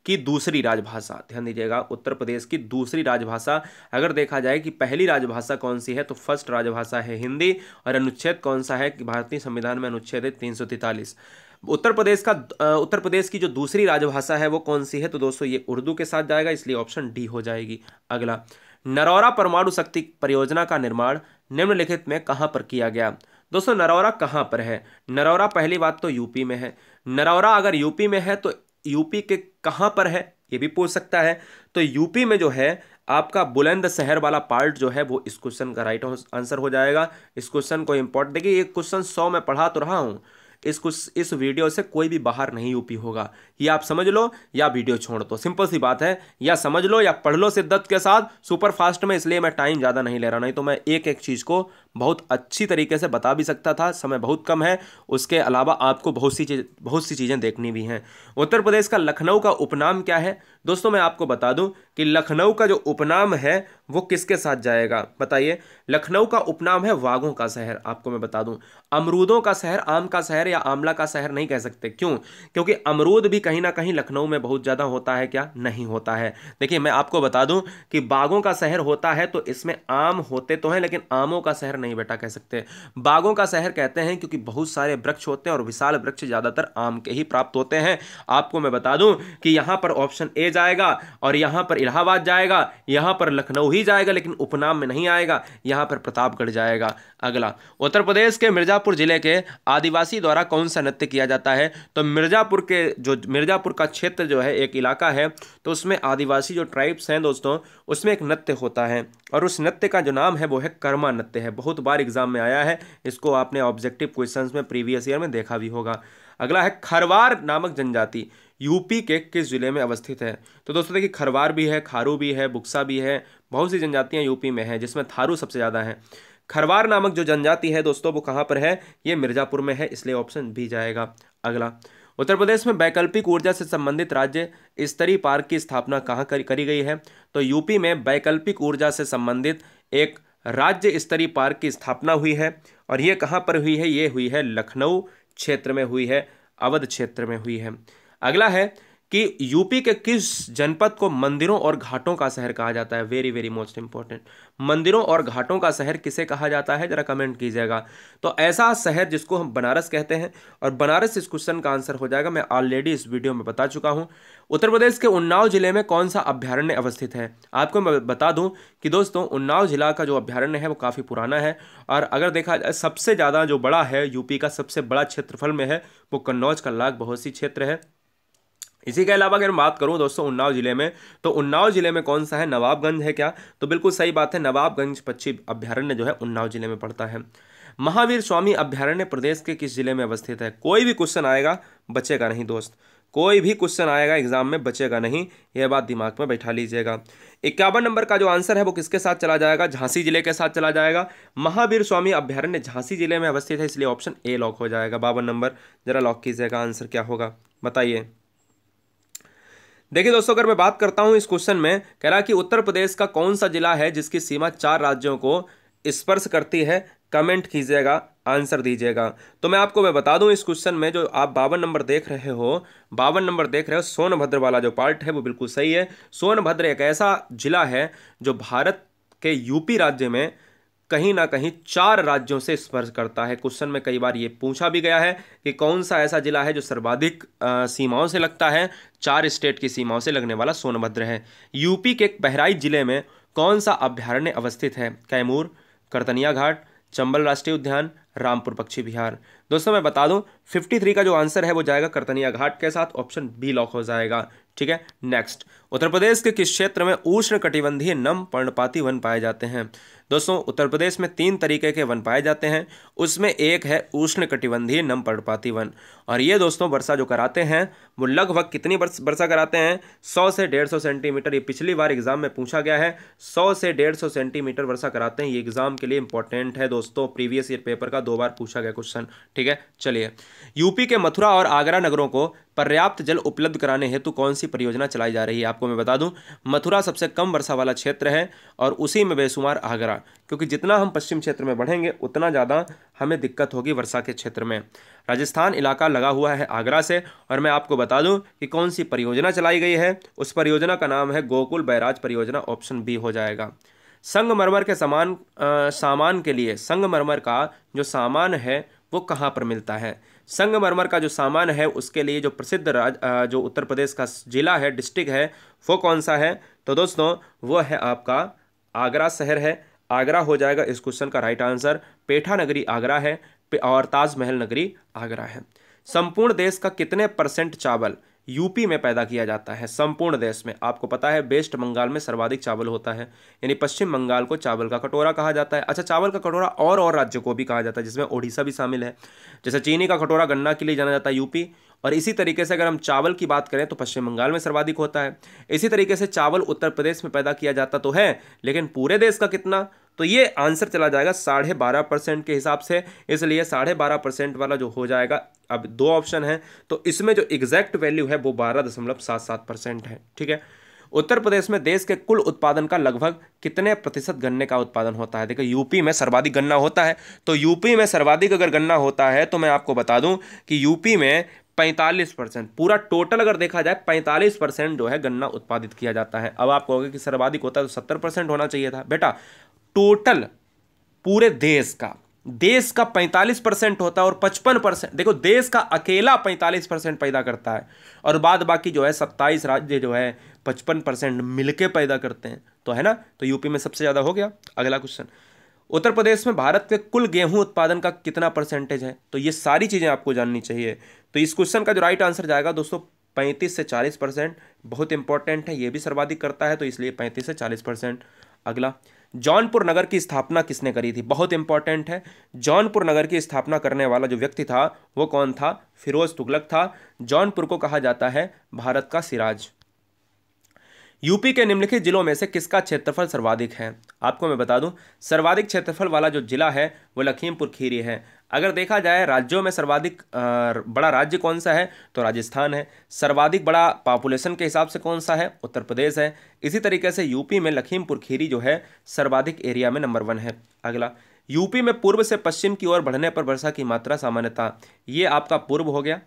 S1: की दूसरी राजभाषा, ध्यान दीजिएगा, उत्तर प्रदेश की दूसरी राजभाषा अगर देखा जाए कि पहली राजभाषा कौन सी है, तो फर्स्ट राजभाषा है हिंदी। और अनुच्छेद कौन सा है कि भारतीय संविधान में अनुच्छेद है 343। उत्तर प्रदेश की जो दूसरी राजभाषा है वो कौन सी है? तो दोस्तों ये उर्दू के साथ जाएगा, इसलिए ऑप्शन डी हो जाएगी। अगला, नरौरा परमाणु शक्ति परियोजना का निर्माण निम्नलिखित में कहां पर किया गया? दोस्तों नरौरा कहां पर है? नरौरा पहली बात तो यूपी में है। नरौरा अगर यूपी में है तो यूपी के कहां पर है ये भी पूछ सकता है। तो यूपी में जो है आपका बुलंदशहर वाला पार्ट जो है वो इस क्वेश्चन का राइट आंसर हो जाएगा। इस क्वेश्चन को इंपॉर्टेंट देखिए, ये क्वेश्चन 100 में पढ़ा तो रहा हूं, इस वीडियो से कोई भी बाहर नहीं यूपी होगा। या आप समझ लो या वीडियो छोड़ दो, सिंपल सी बात है। या समझ लो या पढ़ लो शिद्दत के साथ, सुपर फास्ट में, इसलिए मैं टाइम ज़्यादा नहीं ले रहा, नहीं तो मैं एक एक चीज़ को बहुत अच्छी तरीके से बता भी सकता था। समय बहुत कम है, उसके अलावा आपको बहुत सी चीज़ें देखनी भी हैं। उत्तर प्रदेश का लखनऊ का उपनाम क्या है? दोस्तों मैं आपको बता दूं कि लखनऊ का जो उपनाम है वो किसके साथ जाएगा? बताइए। लखनऊ का उपनाम है वाघों का शहर। आपको मैं बता दूं, अमरूदों का शहर, आम का शहर या आंवला का शहर नहीं कह सकते। क्यों? क्योंकि अमरूद भी कहीं ना कहीं लखनऊ में बहुत ज़्यादा होता है क्या? नहीं होता है। देखिए मैं आपको बता दूं कि बागों का शहर होता है तो इसमें आम होते तो हैं, लेकिन आमों का शहर नहीं बेटा कह सकते। बागों का शहर कहते हैं क्योंकि बहुत सारे वृक्ष होते हैं और विशाल वृक्ष ज़्यादातर आम के ही प्राप्त होते हैं। आपको मैं बता दूं कि यहाँ पर ऑप्शन ए जाएगा और यहाँ पर इलाहाबाद जाएगा, यहाँ पर लखनऊ ही जाएगा, लेकिन उपनाम में नहीं आएगा, यहाँ पर प्रतापगढ़ जाएगा। अगला, उत्तर प्रदेश के मिर्जापुर जिले के आदिवासी द्वारा कौन सा नृत्य किया जाता है? तो मिर्जापुर का क्षेत्र जो है, एक इलाका है, तो उसमें आदिवासी जो ट्राइब्स हैं दोस्तों, उसमें एक नृत्य होता है और उस नृत्य का जो नाम है वो है कर्मा नृत्य है। बहुत बार एग्जाम में आया है, इसको आपने ऑब्जेक्टिव क्वेश्चंस में प्रीवियस ईयर में देखा भी होगा। अगला है खरवार नामक जनजाति यूपी के किस जिले में अवस्थित है? तो दोस्तों देखिए, खरवार भी है, खारू भी है, बुक्सा भी है, बहुत सी जनजातियां यूपी में हैं, जिसमें थारू सबसे ज़्यादा है। खरवार नामक जो जनजाति है दोस्तों, वो कहाँ पर है? ये मिर्जापुर में है, इसलिए ऑप्शन बी जाएगा। अगला, उत्तर प्रदेश में वैकल्पिक ऊर्जा से संबंधित राज्य स्तरीय पार्क की स्थापना कहाँ करी गई है? तो यूपी में वैकल्पिक ऊर्जा से संबंधित एक राज्य स्तरीय पार्क की स्थापना हुई है और ये कहाँ पर हुई है? ये हुई है लखनऊ क्षेत्र में हुई है, अवध क्षेत्र में हुई है। अगला है कि यूपी के किस जनपद को मंदिरों और घाटों का शहर कहा जाता है? वेरी वेरी मोस्ट इंपॉर्टेंट, मंदिरों और घाटों का शहर किसे कहा जाता है? जरा कमेंट कीजिएगा। तो ऐसा शहर जिसको हम बनारस कहते हैं, और बनारस इस क्वेश्चन का आंसर हो जाएगा, मैं ऑलरेडी इस वीडियो में बता चुका हूं। उत्तर प्रदेश के उन्नाव जिले में कौन सा अभ्यारण्य अवस्थित है? आपको मैं बता दूं कि दोस्तों उन्नाव जिला का जो अभ्यारण्य है वो काफ़ी पुराना है, और अगर देखा जाए सबसे ज़्यादा जो बड़ा है, यूपी का सबसे बड़ा क्षेत्रफल में है, वो कन्नौज का लाख बहोसी क्षेत्र है। इसी के अलावा अगर मैं बात करूं दोस्तों उन्नाव जिले में, तो उन्नाव जिले में कौन सा है? नवाबगंज है क्या? तो बिल्कुल सही बात है, नवाबगंज पक्षी अभ्यारण्य जो है उन्नाव जिले में पड़ता है। महावीर स्वामी अभ्यारण्य प्रदेश के किस जिले में अवस्थित है? कोई भी क्वेश्चन आएगा बचेगा नहीं दोस्त, कोई भी क्वेश्चन आएगा एग्जाम में बचेगा नहीं, यह बात दिमाग में बैठा लीजिएगा। 51 नंबर का जो आंसर है वो किसके साथ चला जाएगा? झांसी जिले के साथ चला जाएगा। महावीर स्वामी अभ्यारण्य झांसी जिले में अवस्थित है, इसलिए ऑप्शन ए लॉक हो जाएगा। 52 नंबर जरा लॉक कीजिएगा, आंसर क्या होगा बताइए। देखिए दोस्तों, अगर मैं बात करता हूं इस क्वेश्चन में, कह रहा कि उत्तर प्रदेश का कौन सा जिला है जिसकी सीमा 4 राज्यों को स्पर्श करती है? कमेंट कीजिएगा, आंसर दीजिएगा। तो मैं आपको बता दूं इस क्वेश्चन में जो आप 52 नंबर देख रहे हो, सोनभद्र वाला जो पार्ट है वो बिल्कुल सही है। सोनभद्र एक ऐसा जिला है जो भारत के यूपी राज्य में कहीं ना कहीं 4 राज्यों से स्पर्श करता है। क्वेश्चन में कई बार ये पूछा भी गया है कि कौन सा ऐसा जिला है जो सर्वाधिक सीमाओं से लगता है? 4 स्टेट की सीमाओं से लगने वाला सोनभद्र है। यूपी के बहराइच जिले में कौन सा अभ्यारण्य अवस्थित है? कैमूर, करतनिया घाट, चंबल राष्ट्रीय उद्यान, रामपुर पक्षी विहार। दोस्तों मैं बता दूं 53 का जो आंसर है वो जाएगा करतनिया घाट के साथ, ऑप्शन बी लॉक हो जाएगा। ठीक है, नेक्स्ट, उत्तर प्रदेश के किस क्षेत्र में उष्ण कटिबंधीय नम पर्णपाती वन पाए जाते हैं? दोस्तों उत्तर प्रदेश में 3 तरीके के वन पाए जाते हैं, उसमें एक है उष्ण कटिबंधीय नम पर्णपाती वन, और ये दोस्तों वर्षा जो कराते हैं वो लगभग कितनी वर्षा कराते हैं? 100 से 150 सेंटीमीटर। ये पिछली बार एग्जाम में पूछा गया है, 100 से 150 सेंटीमीटर वर्षा कराते हैं। ये एग्जाम के लिए इंपॉर्टेंट है दोस्तों, प्रीवियस ईयर पेपर का 2 बार पूछा गया क्वेश्चन। ठीक है, चलिए, यूपी के मथुरा और आगरा नगरों को पर्याप्त जल उपलब्ध कराने हेतु कौन सी परियोजना चलाई जा रही है? आपको मैं बता दूं मथुरा सबसे कम वर्षा वाला क्षेत्र है और उसी में बेशुमार आगरा, क्योंकि जितना हम पश्चिम क्षेत्र में बढ़ेंगे उतना ज़्यादा हमें दिक्कत होगी वर्षा के क्षेत्र में। राजस्थान इलाका लगा हुआ है आगरा से, और मैं आपको बता दूं कि कौन सी परियोजना चलाई गई है, उस परियोजना का नाम है गोकुल बैराज परियोजना, ऑप्शन बी हो जाएगा। संगमरमर के सामान के लिए संगमरमर का जो सामान है वो कहाँ पर मिलता है? संगमरमर का जो सामान है उसके लिए जो प्रसिद्ध जो उत्तर प्रदेश का जिला है, डिस्ट्रिक्ट है, वो कौन सा है? तो दोस्तों वो है आपका आगरा शहर है, आगरा हो जाएगा इस क्वेश्चन का राइट आंसर। पेठा नगरी आगरा है और ताजमहल नगरी आगरा है। संपूर्ण देश का कितने % चावल यूपी में पैदा किया जाता है? संपूर्ण देश में आपको पता है वेस्ट बंगाल में सर्वाधिक चावल होता है, यानी पश्चिम बंगाल को चावल का कटोरा कहा जाता है। अच्छा, चावल का कटोरा और राज्यों को भी कहा जाता है, जिसमें ओडिशा भी शामिल है। जैसे चीनी का कटोरा गन्ना के लिए जाना जाता है यूपी, और इसी तरीके से अगर हम चावल की बात करें तो पश्चिम बंगाल में सर्वाधिक होता है। इसी तरीके से चावल उत्तर प्रदेश में पैदा किया जाता तो है, लेकिन पूरे देश का कितना? तो ये आंसर चला जाएगा 12.5% के हिसाब से, इसलिए 12.5% वाला जो हो जाएगा। अब 2 ऑप्शन है, तो इसमें जो एग्जैक्ट वैल्यू है वो 12.77% है। ठीक है, उत्तर प्रदेश में देश के कुल उत्पादन का लगभग कितने % गन्ने का उत्पादन होता है? देखो यूपी में सर्वाधिक गन्ना होता है, तो यूपी में सर्वाधिक अगर गन्ना होता है तो मैं आपको बता दूं कि यूपी में 45%, पूरा टोटल अगर देखा जाए 45% जो है गन्ना उत्पादित किया जाता है। अब आप कहोगे कि सर्वाधिक होता है तो 70% होना चाहिए था। बेटा टोटल पूरे देश का 45% होता है और 55%, देखो देश का अकेला 45% पैदा करता है और बाद बाकी जो है 27 राज्य जो है 55% मिलके पैदा करते हैं, तो है ना, तो यूपी में सबसे ज्यादा हो गया। अगला क्वेश्चन, उत्तर प्रदेश में भारत के कुल गेहूं उत्पादन का कितना परसेंटेज है? तो ये सारी चीजें आपको जाननी चाहिए। तो इस क्वेश्चन का जो राइट आंसर जाएगा दोस्तों 35 से 40%, बहुत इंपॉर्टेंट है, ये भी सर्वाधिक करता है तो इसलिए 35 से 40%। अगला, जौनपुर नगर की स्थापना किसने करी थी? बहुत इंपॉर्टेंट है, जौनपुर नगर की स्थापना करने वाला जो व्यक्ति था वो कौन था? फिरोज तुगलक था। जौनपुर को कहा जाता है भारत का सिराज। यूपी के निम्नलिखित जिलों में से किसका क्षेत्रफल सर्वाधिक है? आपको मैं बता दूं, सर्वाधिक क्षेत्रफल वाला जो जिला है वो लखीमपुर खीरी है। अगर देखा जाए राज्यों में सर्वाधिक बड़ा राज्य कौन सा है, तो राजस्थान है। सर्वाधिक बड़ा पॉपुलेशन के हिसाब से कौन सा है? उत्तर प्रदेश है। इसी तरीके से यूपी में लखीमपुर खीरी जो है सर्वाधिक एरिया में नंबर 1 है। अगला, यूपी में पूर्व से पश्चिम की ओर बढ़ने पर वर्षा की मात्रा सामान्यतः, ये आपका पूर्व हो गया,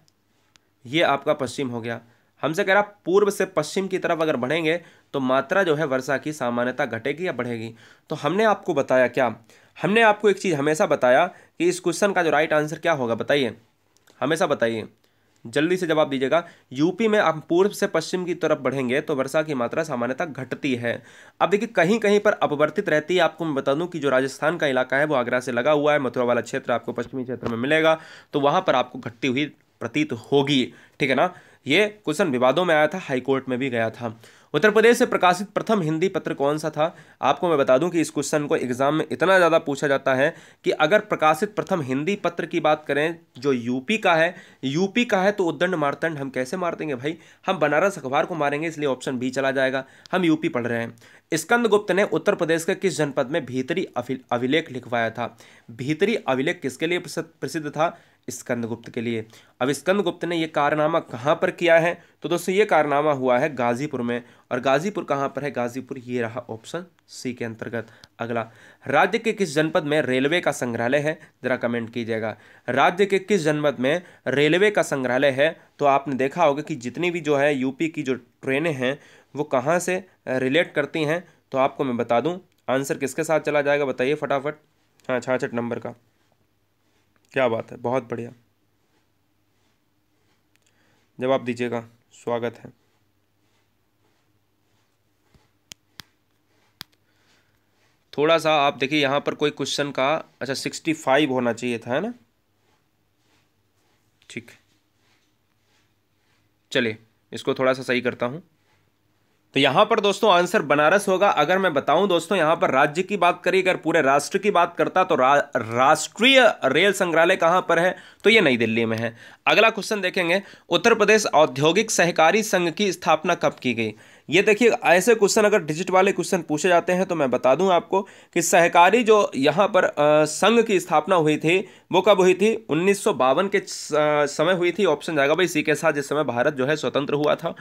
S1: ये आपका पश्चिम हो गया। हमसे कह रहा पूर्व से पश्चिम की तरफ अगर बढ़ेंगे तो मात्रा जो है वर्षा की सामान्यतः घटेगी या बढ़ेगी? तो हमने आपको बताया क्या, हमने आपको एक चीज़ हमेशा बताया कि इस क्वेश्चन का जो राइट आंसर क्या होगा, बताइए, हमेशा बताइए, जल्दी से जवाब दीजिएगा। यूपी में आप पूर्व से पश्चिम की तरफ बढ़ेंगे तो वर्षा की मात्रा सामान्यतः घटती है। अब देखिए कहीं कहीं पर अपवर्तित रहती है। आपको मैं बता दूं कि जो राजस्थान का इलाका है वो आगरा से लगा हुआ है, मथुरा वाला क्षेत्र आपको पश्चिमी क्षेत्र में मिलेगा, तो वहां पर आपको घटती हुई प्रतीत होगी, ठीक है ना। ये क्वेश्चन विवादों में आया था, हाईकोर्ट में भी गया था। उत्तर प्रदेश से प्रकाशित प्रथम हिंदी पत्र कौन सा था? आपको मैं बता दूं कि इस क्वेश्चन को एग्जाम में इतना ज़्यादा पूछा जाता है कि अगर प्रकाशित प्रथम हिंदी पत्र की बात करें जो यूपी का है तो उद्दंड मारतंड हम कैसे मार देंगे भाई, हम बनारस अखबार को मारेंगे, इसलिए ऑप्शन बी चला जाएगा। हम यूपी पढ़ रहे हैं। स्कंदगुप्त ने उत्तर प्रदेश के किस जनपद में भीतरी अभिलेख लिखवाया था? भीतरी अभिलेख किसके लिए प्रसिद्ध था? स्कंदगुप्त के लिए। अब स्कंदगुप्त ने यह कारनामा कहां पर किया है? तो दोस्तों ये कारनामा हुआ है गाजीपुर में, और गाजीपुर कहां पर है? गाजीपुर ये रहा ऑप्शन सी के अंतर्गत। अगला, राज्य के किस जनपद में रेलवे का संग्रहालय है? जरा कमेंट कीजिएगा, राज्य के किस जनपद में रेलवे का संग्रहालय है? तो आपने देखा होगा कि जितनी भी जो है यूपी की जो ट्रेनें हैं वो कहाँ से रिलेट करती हैं, तो आपको मैं बता दूं आंसर किसके साथ चला जाएगा, बताइए फटाफट। हाँ, 66 नंबर का। क्या बात है, बहुत बढ़िया, जवाब दीजिएगा, स्वागत है। थोड़ा सा आप देखिए यहाँ पर कोई क्वेश्चन का, अच्छा 65 होना चाहिए था, है ना, ठीक, चलिए इसको थोड़ा सा सही करता हूँ। तो यहां पर दोस्तों आंसर बनारस होगा। अगर मैं बताऊं दोस्तों यहां पर राज्य की बात करी, अगर पूरे राष्ट्र की बात करता तो राष्ट्रीय रेल संग्रहालय कहां पर है? तो ये नई दिल्ली में है। अगला क्वेश्चन देखेंगे, उत्तर प्रदेश औद्योगिक सहकारी संघ की स्थापना कब की गई? ये देखिए ऐसे क्वेश्चन अगर डिजिट वाले क्वेश्चन पूछे जाते हैं तो मैं बता दूं आपको कि सहकारी जो यहाँ पर संघ की स्थापना हुई थी वो कब हुई थी? 1952 के समय हुई थी। ऑप्शन जाएगा भाई सी के साथ, जिस समय भारत जो है स्वतंत्र हुआ था।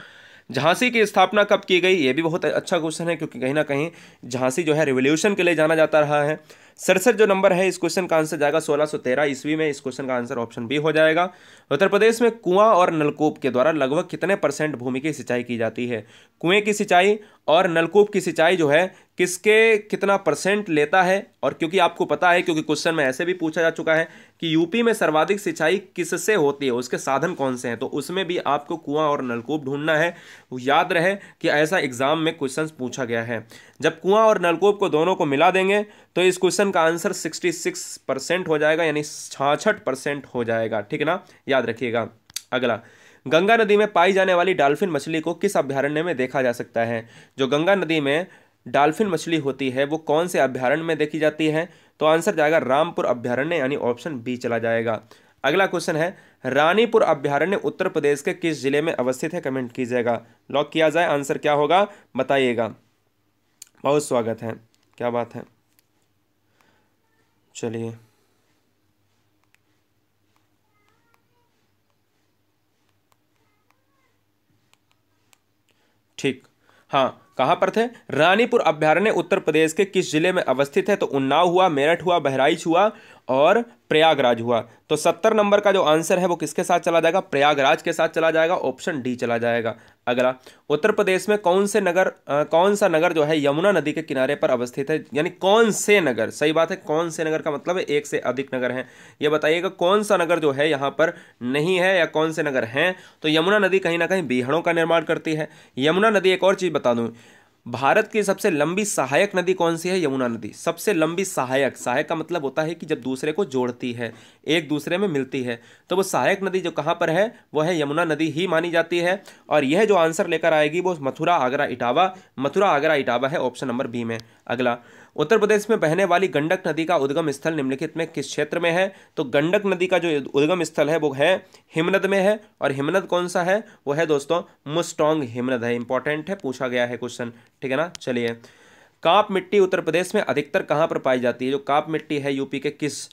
S1: झांसी की स्थापना कब की गई? ये भी बहुत अच्छा क्वेश्चन है, क्योंकि कहीं ना कहीं झांसी जो है रिवोल्यूशन के लिए जाना जाता रहा है। 67 जो नंबर है इस क्वेश्चन का आंसर जाएगा 1613 ईस्वी में। इस क्वेश्चन का आंसर ऑप्शन बी हो जाएगा। उत्तर प्रदेश में कुआं और नलकूप के द्वारा लगभग कितने % भूमि की सिंचाई की जाती है? कुएं की सिंचाई और नलकूप की सिंचाई जो है किसके कितना % लेता है? और क्योंकि आपको पता है, क्योंकि क्वेश्चन में ऐसे भी पूछा जा चुका है कि यूपी में सर्वाधिक सिंचाई किससे होती है, उसके साधन कौन से हैं, तो उसमें भी आपको कुआं और नलकूप ढूंढना है। याद रहे कि ऐसा एग्जाम में क्वेश्चन पूछा गया है। जब कुआं और नलकूप को दोनों को मिला देंगे तो इस क्वेश्चन का आंसर 66% हो जाएगा, यानी 66% हो जाएगा, ठीक है ना, याद रखिएगा। अगला, गंगा नदी में पाई जाने वाली डॉल्फिन मछली को किस अभयारण्य में देखा जा सकता है? जो गंगा नदी में डॉल्फिन मछली होती है वो कौन से अभयारण्य में देखी जाती है? तो आंसर जाएगा रामपुर अभयारण्य, यानी ऑप्शन बी चला जाएगा। अगला क्वेश्चन है, रानीपुर अभयारण्य उत्तर प्रदेश के किस जिले में अवस्थित है? कमेंट कीजिएगा, लॉक किया जाए, आंसर क्या होगा बताइएगा। बहुत स्वागत है, क्या बात है, चलिए ठीक, हाँ कहाँ पर थे? रानीपुर अभयारण्य उत्तर प्रदेश के किस जिले में अवस्थित है? तो उन्नाव हुआ, मेरठ हुआ, बहराइच हुआ और प्रयागराज हुआ। तो 70 नंबर का जो आंसर है वो किसके साथ चला जाएगा, प्रयागराज के साथ चला जाएगा, ऑप्शन डी चला जाएगा। अगला, उत्तर प्रदेश में कौन सा नगर जो है यमुना नदी के किनारे पर अवस्थित है, यानी कौन से नगर, सही बात है, कौन से नगर का मतलब है एक से अधिक नगर हैं। ये बताइएगा कौन सा नगर जो है यहाँ पर नहीं है या कौन से नगर हैं। तो यमुना नदी कहीं ना कहीं बीहड़ों का निर्माण करती है। यमुना नदी, एक और चीज बता दूं, भारत की सबसे लंबी सहायक नदी कौन सी है, यमुना नदी। सबसे लंबी सहायक, सहायक का मतलब होता है कि जब दूसरे को जोड़ती है, एक दूसरे में मिलती है, तो वो सहायक नदी जो कहाँ पर है वो है यमुना नदी ही मानी जाती है। और यह जो आंसर लेकर आएगी वो मथुरा आगरा इटावा, मथुरा आगरा इटावा है, ऑप्शन नंबर बी में। अगला, उत्तर प्रदेश में बहने वाली गंडक नदी का उद्गम स्थल निम्नलिखित में किस क्षेत्र में है। तो गंडक नदी का जो उद्गम स्थल है वो है हिमनद में है। और हिमनद कौन सा है, वो है दोस्तों मुस्टोंग हिमनद है। इंपॉर्टेंट है, पूछा गया है क्वेश्चन, ठीक है ना। चलिए, काप मिट्टी उत्तर प्रदेश में अधिकतर कहाँ पर पाई जाती है। जो काप मिट्टी है यूपी के किस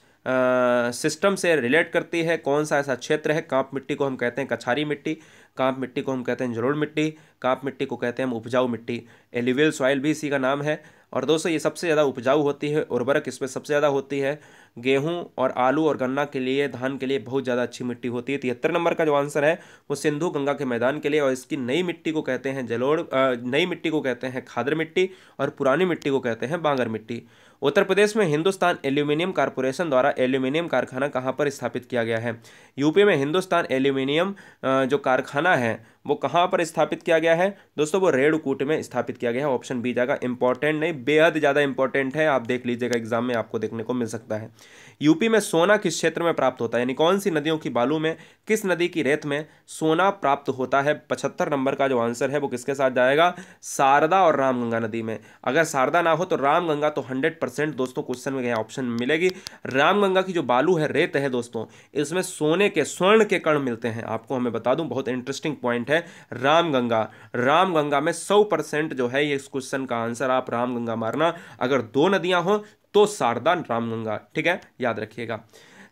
S1: सिस्टम से रिलेट करती है, कौन सा ऐसा क्षेत्र है। काप मिट्टी को हम कहते हैं कछारी मिट्टी, काप मिट्टी को हम कहते हैं जलोढ़ मिट्टी, काप मिट्टी को कहते हैं हम उपजाऊ मिट्टी। एल्यूवियल सॉइल भी इसी का नाम है। और दोस्तों ये सबसे ज़्यादा उपजाऊ होती है, उर्वरक इसमें सबसे ज़्यादा होती है। गेहूं और आलू और गन्ना के लिए, धान के लिए बहुत ज़्यादा अच्छी मिट्टी होती है। 73 नंबर का जो आंसर है वो सिंधु गंगा के मैदान के लिए। और इसकी नई मिट्टी को कहते हैं नई मिट्टी को कहते हैं खादर मिट्टी, और पुरानी मिट्टी को कहते हैं बांगर मिट्टी। उत्तर प्रदेश में हिंदुस्तान एल्यूमिनियम कॉरपोरेशन द्वारा एल्यूमिनियम कारखाना कहाँ पर स्थापित किया गया है। यूपी में हिंदुस्तान एल्यूमिनियम जो कारखाना है वो कहाँ पर स्थापित किया गया है दोस्तों, वो रेणुकूट में स्थापित किया गया है। ऑप्शन बी जाएगा। इंपॉर्टेंट नहीं, बेहद ज़्यादा इंपॉर्टेंट है, आप देख लीजिएगा एग्जाम में आपको देखने को मिल सकता है। यूपी में सोना किस क्षेत्र में प्राप्त होता है, यानी कौन सी नदियों की बालू में, किस नदी की रेत में सोना प्राप्त होता है। 75 नंबर का जो आंसर है वो किसके साथ जाएगा, शारदा और रामगंगा नदी में। अगर शारदा ना हो तो रामगंगा तो 100% दोस्तों क्वेश्चन में ऑप्शन मिलेगी। रामगंगा की जो बालू है, रेत है दोस्तों, इसमें सोने के, स्वर्ण के कण मिलते हैं। आपको हमें बता दूं, बहुत इंटरेस्टिंग पॉइंट है। रामगंगा में 100% जो है ये इस क्वेश्चन का आंसर, आप रामगंगा मारना। अगर दो नदियां हो तो शारदा रामगंगा, ठीक है, याद रखिएगा।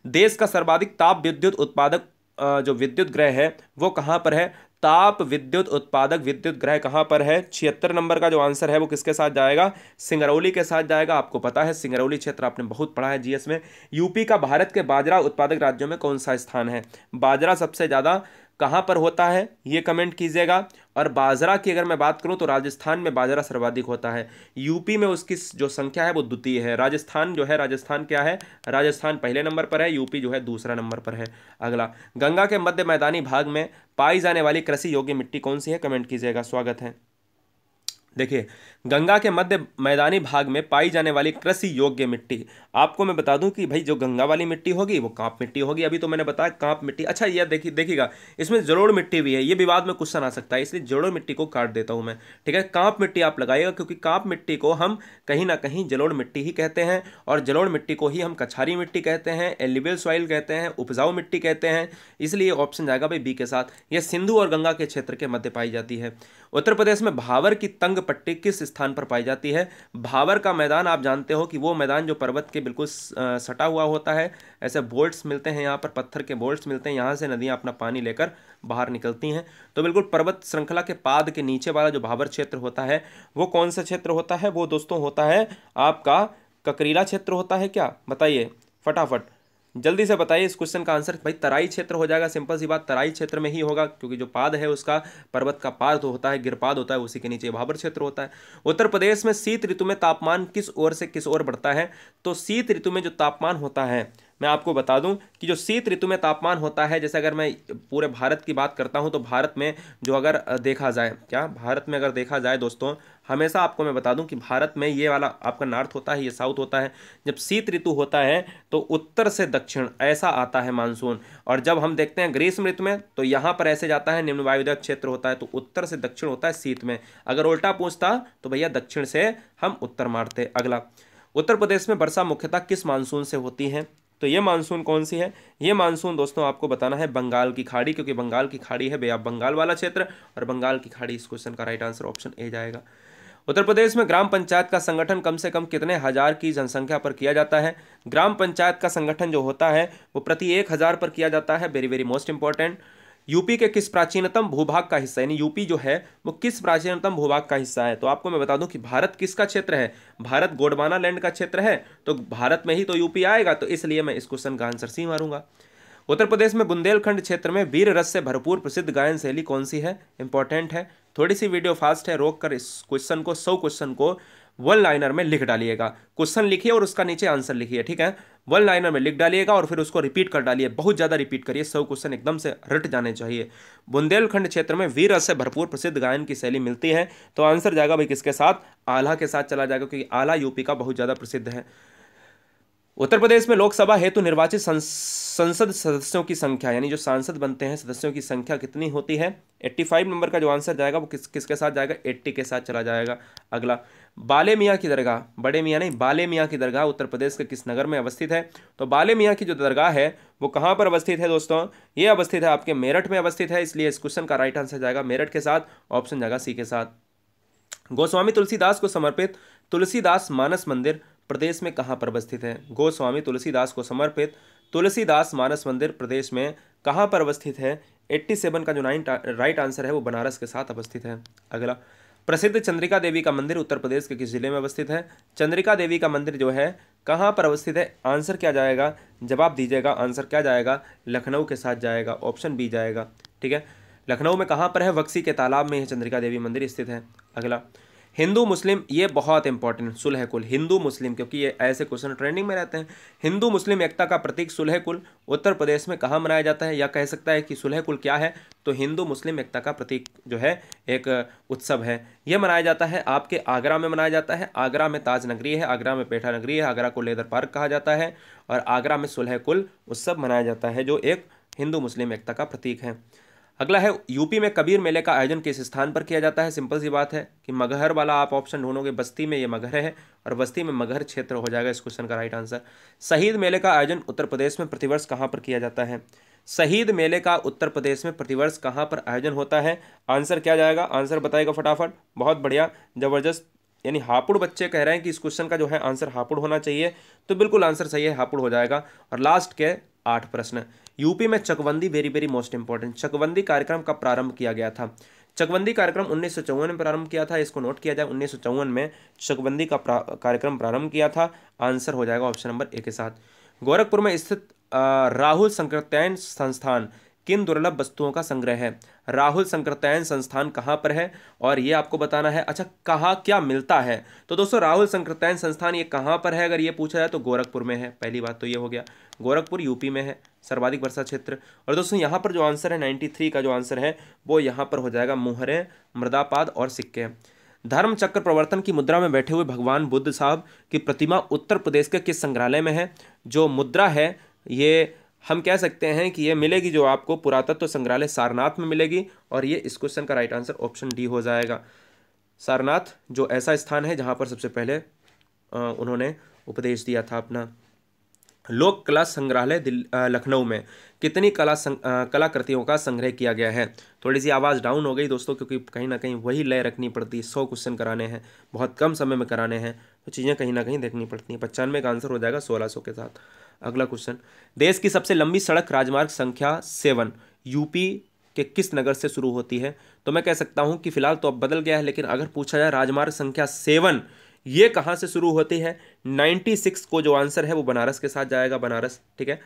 S1: देश का सर्वाधिक ताप विद्युत उत्पादक जो विद्युत ग्रह है वो कहां पर है। ताप विद्युत उत्पादक विद्युत ग्रह कहां पर है। 76 नंबर का जो आंसर है वो किसके साथ जाएगा, सिंगरौली के साथ जाएगा। आपको पता है सिंगरौली क्षेत्र आपने बहुत पढ़ा है जीएस में। यूपी का भारत के बाजरा उत्पादक राज्यों में कौन सा स्थान है। बाजरा सबसे ज्यादा कहाँ पर होता है ये कमेंट कीजिएगा। और बाजरा की अगर मैं बात करूं तो राजस्थान में बाजरा सर्वाधिक होता है। यूपी में उसकी जो संख्या है वो द्वितीय है। राजस्थान जो है, राजस्थान क्या है, राजस्थान पहले नंबर पर है, यूपी जो है दूसरा नंबर पर है। अगला, गंगा के मध्य मैदानी भाग में पाई जाने वाली कृषि योग्य मिट्टी कौन सी है, कमेंट कीजिएगा, स्वागत है। देखिए, गंगा के मध्य मैदानी भाग में पाई जाने वाली कृषि योग्य मिट्टी, आपको मैं बता दूं कि भाई जो गंगा वाली मिट्टी होगी वो कांप मिट्टी होगी। अभी तो मैंने बताया कांप मिट्टी। अच्छा ये देखिएगा, इसमें जलोढ़ मिट्टी भी है, ये विवाद में क्वेश्चन आ सकता है, इसलिए जलोढ़ मिट्टी को काट देता हूं मैं, ठीक है। कांप मिट्टी आप लगाइएगा, क्योंकि कांप मिट्टी को हम कहीं ना कहीं जलोढ़ मिट्टी ही कहते हैं, और जलोढ़ मिट्टी को ही हम कछारी मिट्टी कहते हैं, एल्यूवियल सॉइल कहते हैं, उपजाऊ मिट्टी कहते हैं। इसलिए ऑप्शन जाएगा भाई बी के साथ। यह सिंधु और गंगा के क्षेत्र के मध्य पाई जाती है। उत्तर प्रदेश में भावर की तंग पट्टी किस स्थान पर पाई जाती है। भावर का मैदान आप जानते हो कि वो मैदान जो पर्वत के बिल्कुल सटा हुआ होता है। ऐसे बोल्ट्स मिलते हैं, यहाँ पर पत्थर के बोल्ट्स मिलते हैं, यहाँ से नदियाँ अपना पानी लेकर बाहर निकलती हैं। तो बिल्कुल पर्वत श्रृंखला के पाद के नीचे वाला जो भावर क्षेत्र होता है वो कौन सा क्षेत्र होता है, वो दोस्तों होता है आपका ककरीला क्षेत्र होता है क्या, बताइए फटाफट जल्दी से बताइए इस क्वेश्चन का आंसर। भाई तराई क्षेत्र हो जाएगा, सिंपल सी बात, तराई क्षेत्र में ही होगा, क्योंकि जो पाद है उसका, पर्वत का पाद तो होता है, गिरपाद होता है, उसी के नीचे भाबर क्षेत्र होता है। उत्तर प्रदेश में शीत ऋतु में तापमान किस ओर से किस ओर बढ़ता है। तो शीत ऋतु में जो तापमान होता है, मैं आपको बता दूं कि जो शीत ऋतु में तापमान होता है, जैसे अगर मैं पूरे भारत की बात करता हूं तो भारत में जो अगर देखा जाए, क्या भारत में अगर देखा जाए दोस्तों, हमेशा आपको मैं बता दूं कि भारत में ये वाला आपका नॉर्थ होता है, ये साउथ होता है। जब शीत ऋतु होता है तो उत्तर से दक्षिण ऐसा आता है मानसून, और जब हम देखते हैं ग्रीष्म ऋतु में तो यहाँ पर ऐसे जाता है, निम्न वायुव्य क्षेत्र होता है, तो उत्तर से दक्षिण होता है शीत में। अगर उल्टा पूछता तो भैया दक्षिण से हम उत्तर मारते। अगला, उत्तर प्रदेश में वर्षा मुख्यतः किस मानसून से होती है। तो ये मानसून कौन सी है, ये मानसून दोस्तों आपको बताना है बंगाल की खाड़ी, क्योंकि बंगाल की खाड़ी है भैया बंगाल वाला क्षेत्र, और बंगाल की खाड़ी इस क्वेश्चन का राइट आंसर ऑप्शन ए जाएगा। उत्तर प्रदेश में ग्राम पंचायत का संगठन कम से कम कितने हजार की जनसंख्या पर किया जाता है। ग्राम पंचायत का संगठन जो होता है वो प्रति 1000 पर किया जाता है, very very most important. UP के किस प्राचीनतम भूभाग का हिस्सा, यानी यूपी जो है वो किस प्राचीनतम भूभाग का हिस्सा है? तो आपको मैं बता दूं कि भारत किसका क्षेत्र है, भारत गोंडवाना लैंड का क्षेत्र है, तो भारत में ही तो यूपी आएगा, तो इसलिए मैं इस क्वेश्चन का आंसर सी मारूंगा। उत्तर प्रदेश में बुंदेलखंड क्षेत्र में वीर रस से भरपूर प्रसिद्ध गायन शैली कौन सी है? इंपॉर्टेंट है, थोड़ी सी वीडियो फास्ट है, रोक कर इस क्वेश्चन को 100 क्वेश्चन को वन लाइनर में लिख डालिएगा। क्वेश्चन लिखिए और उसका नीचे आंसर लिखिए, ठीक है? वन लाइनर में लिख डालिएगा और फिर उसको रिपीट कर डालिए, बहुत ज़्यादा रिपीट करिए, 100 क्वेश्चन एकदम से रट जाने चाहिए। बुंदेलखंड क्षेत्र में वीर रस से भरपूर प्रसिद्ध गायन की शैली मिलती है, तो आंसर जाएगा भाई किसके साथ? आल्हा के साथ चला जाएगा, क्योंकि आल्हा यूपी का बहुत ज़्यादा प्रसिद्ध है। उत्तर प्रदेश में लोकसभा हेतु निर्वाचित संसद सदस्यों की संख्या, यानी जो सांसद बनते हैं सदस्यों की संख्या कितनी होती है? 85 नंबर का जो आंसर जाएगा वो किसके साथ जाएगा? 80 के साथ चला जाएगा। अगला, बाले मियाँ की दरगाह, बड़े मियाँ नहीं, बाले मियाँ की दरगाह उत्तर प्रदेश के किस नगर में अवस्थित है? तो बाले मियाँ की जो दरगाह है वो कहाँ पर अवस्थित है दोस्तों? ये अवस्थित है आपके मेरठ में अवस्थित है, इसलिए इस क्वेश्चन का राइट आंसर जाएगा मेरठ के साथ, ऑप्शन जाएगा सी के साथ। गोस्वामी तुलसीदास को समर्पित तुलसीदास मानस मंदिर प्रदेश में कहाँ पर अवस्थित है? गोस्वामी तुलसीदास को समर्पित तुलसीदास मानस मंदिर प्रदेश में कहाँ पर अवस्थित है? 87 का जो राइट आंसर है वो बनारस के साथ अवस्थित है। अगला, प्रसिद्ध चंद्रिका देवी का मंदिर उत्तर प्रदेश के किस जिले में अवस्थित है? चंद्रिका देवी का मंदिर जो है कहाँ पर अवस्थित है? आंसर क्या जाएगा? जवाब दीजिएगा, आंसर क्या जाएगा? लखनऊ के साथ जाएगा, ऑप्शन बी जाएगा, ठीक है? लखनऊ में कहाँ पर है? बक्सी के तालाब में यह चंद्रिका देवी मंदिर स्थित है। अगला, हिंदू मुस्लिम, ये बहुत इंपॉर्टेंट, सुलह कुल, हिंदू मुस्लिम, क्योंकि ये ऐसे क्वेश्चन ट्रेंडिंग में रहते हैं। हिंदू मुस्लिम एकता का प्रतीक सुलह कुल उत्तर प्रदेश में कहाँ मनाया जाता है? या कह सकता है कि सुलह कुल क्या है? तो हिंदू मुस्लिम एकता का प्रतीक जो है एक उत्सव है, यह मनाया जाता है आपके आगरा में मनाया जाता है। आगरा में ताज नगरी है, आगरा में पेठा नगरी है, आगरा को लेदर पार्क कहा जाता है, और आगरा में सुलह कुल उत्सव मनाया जाता है, जो एक हिंदू मुस्लिम एकता का प्रतीक है। अगला है, यूपी में कबीर मेले का आयोजन किस स्थान पर किया जाता है? सिंपल सी बात है कि मगहर वाला आप ऑप्शन ढूंढोगे, बस्ती में ये मगहर है और बस्ती में मगहर क्षेत्र हो जाएगा इस क्वेश्चन का राइट आंसर। शहीद मेले का आयोजन उत्तर प्रदेश में प्रतिवर्ष कहाँ पर किया जाता है? शहीद मेले का उत्तर प्रदेश में प्रतिवर्ष कहाँ पर आयोजन होता है? आंसर क्या जाएगा? आंसर बताएगा फटाफट। बहुत बढ़िया, जबरदस्त, यानी हापुड़ बच्चे कह रहे हैं कि इस क्वेश्चन का जो है आंसर हापुड़ होना चाहिए, तो बिल्कुल आंसर सही है, हापुड़ हो जाएगा। और लास्ट के 8 प्रश्न, यूपी में चकबंदी, वेरी वेरी मोस्ट इंपॉर्टेंट, चकबंदी कार्यक्रम कब प्रारंभ किया गया था? चकबंदी कार्यक्रम 1954 में प्रारंभ किया था, इसको नोट किया जाए, 1954 में चकबंदी का कार्यक्रम प्रारंभ किया था, आंसर हो जाएगा ऑप्शन नंबर ए के साथ। गोरखपुर में स्थित राहुल संकृत्यायन संस्थान किन दुर्लभ वस्तुओं का संग्रह है? राहुल संकृत्यायन संस्थान कहाँ पर है और ये आपको बताना है। अच्छा, कहाँ क्या मिलता है? तो दोस्तों राहुल संकृत्यायन संस्थान ये कहाँ पर है अगर ये पूछा जाए तो गोरखपुर में है, पहली बात तो ये हो गया, गोरखपुर यूपी में है, सर्वाधिक वर्षा क्षेत्र। और दोस्तों यहाँ पर जो आंसर है 93 का जो आंसर है वो यहाँ पर हो जाएगा मुहरे, मृदापाद और सिक्के। धर्म चक्र प्रवर्तन की मुद्रा में बैठे हुए भगवान बुद्ध साहब की प्रतिमा उत्तर प्रदेश के किस संग्रहालय में है? जो मुद्रा है ये हम कह सकते हैं कि ये मिलेगी जो आपको पुरातत्व संग्रहालय सारनाथ में मिलेगी, और ये इस क्वेश्चन का राइट आंसर ऑप्शन डी हो जाएगा। सारनाथ जो ऐसा स्थान है जहाँ पर सबसे पहले उन्होंने उपदेश दिया था अपना। लोक कला संग्रहालय लखनऊ में कितनी कलाकृतियों का संग्रह किया गया है? थोड़ी सी आवाज़ डाउन हो गई दोस्तों, क्योंकि कहीं ना कहीं वही लय रखनी पड़ती है, 100 क्वेश्चन कराने हैं, बहुत कम समय में कराने हैं, तो चीज़ें कहीं ना कहीं देखनी पड़ती हैं। 95 का आंसर हो जाएगा 1600 के साथ। अगला क्वेश्चन, देश की सबसे लंबी सड़क राजमार्ग संख्या 7 यूपी के किस नगर से शुरू होती है? तो मैं कह सकता हूँ कि फिलहाल तो अब बदल गया है, लेकिन अगर पूछा जाए राजमार्ग संख्या 7 ये कहाँ से शुरू होती है? 96 को जो आंसर है वो बनारस के साथ जाएगा, बनारस, ठीक है।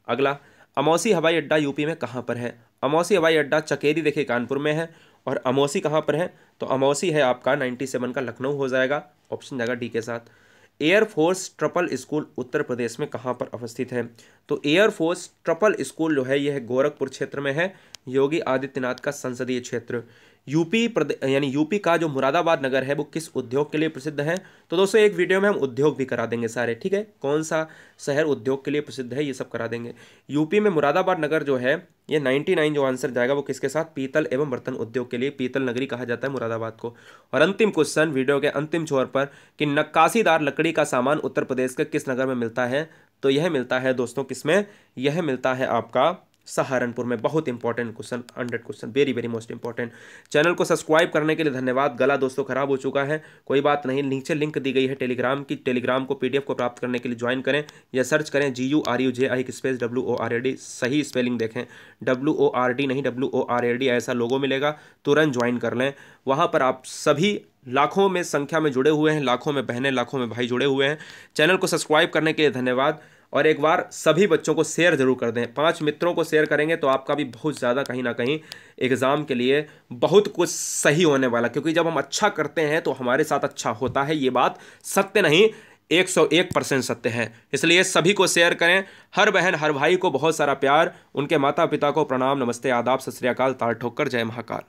S1: अगला, अमौसी हवाई अड्डा यूपी में कहाँ पर है? अमौसी हवाई अड्डा चकेरी देखिए कानपुर में है, और अमौसी कहाँ पर है? तो अमौसी है आपका 97 का लखनऊ हो जाएगा, ऑप्शन जाएगा डी के साथ। Air force triple school Uttar Pradesh में कहाँ पर अवस्थित है? तो एयरफोर्स ट्रिपल स्कूल जो है यह गोरखपुर क्षेत्र में है, योगी आदित्यनाथ का संसदीय क्षेत्र। यूपी यानी यूपी का जो मुरादाबाद नगर है वो किस उद्योग के लिए प्रसिद्ध है? तो दोस्तों एक वीडियो में हम उद्योग भी करा देंगे सारे, ठीक है, कौन सा शहर उद्योग के लिए प्रसिद्ध है ये सब करा देंगे। यूपी में मुरादाबाद नगर जो है ये 99 जो आंसर जाएगा वो किसके साथ? पीतल एवं बर्तन उद्योग के लिए पीतल नगरी कहा जाता है मुरादाबाद को। और अंतिम क्वेश्चन वीडियो के अंतिम छोर पर कि नक्काशीदार लकड़ी का सामान उत्तर प्रदेश के किस नगर में मिलता है? तो यह मिलता है दोस्तों किसमें? यह मिलता है आपका सहारनपुर में। बहुत important question, 100 question, very very most important. Channel को सब्सक्राइब करने के लिए धन्यवाद। गला दोस्तों खराब हो चुका है, कोई बात नहीं, नीचे लिंक दी गई है टेलीग्राम की, टेलीग्राम को PDF को प्राप्त करने के लिए ज्वाइन करें या सर्च करें GURUJI स्पेस WORD, सही स्पेलिंग देखें, WORD नहीं WORD, ऐसा लोगो मिलेगा, तुरंत ज्वाइन कर लें। वहाँ पर आप सभी लाखों में संख्या में जुड़े हुए हैं, लाखों में बहनें, लाखों में भाई जुड़े हुए हैं। चैनल को सब्सक्राइब करने के लिए धन्यवाद। और एक बार सभी बच्चों को शेयर जरूर कर दें, 5 मित्रों को शेयर करेंगे तो आपका भी बहुत ज़्यादा कहीं ना कहीं एग्ज़ाम के लिए बहुत कुछ सही होने वाला, क्योंकि जब हम अच्छा करते हैं तो हमारे साथ अच्छा होता है। ये बात सत्य नहीं, 101% सत्य है। इसलिए सभी को शेयर करें। हर बहन हर भाई को बहुत सारा प्यार, उनके माता पिता को प्रणाम, नमस्ते, आदाब, सत श्री अकाल, ताल ठोक कर, जय महाकाल।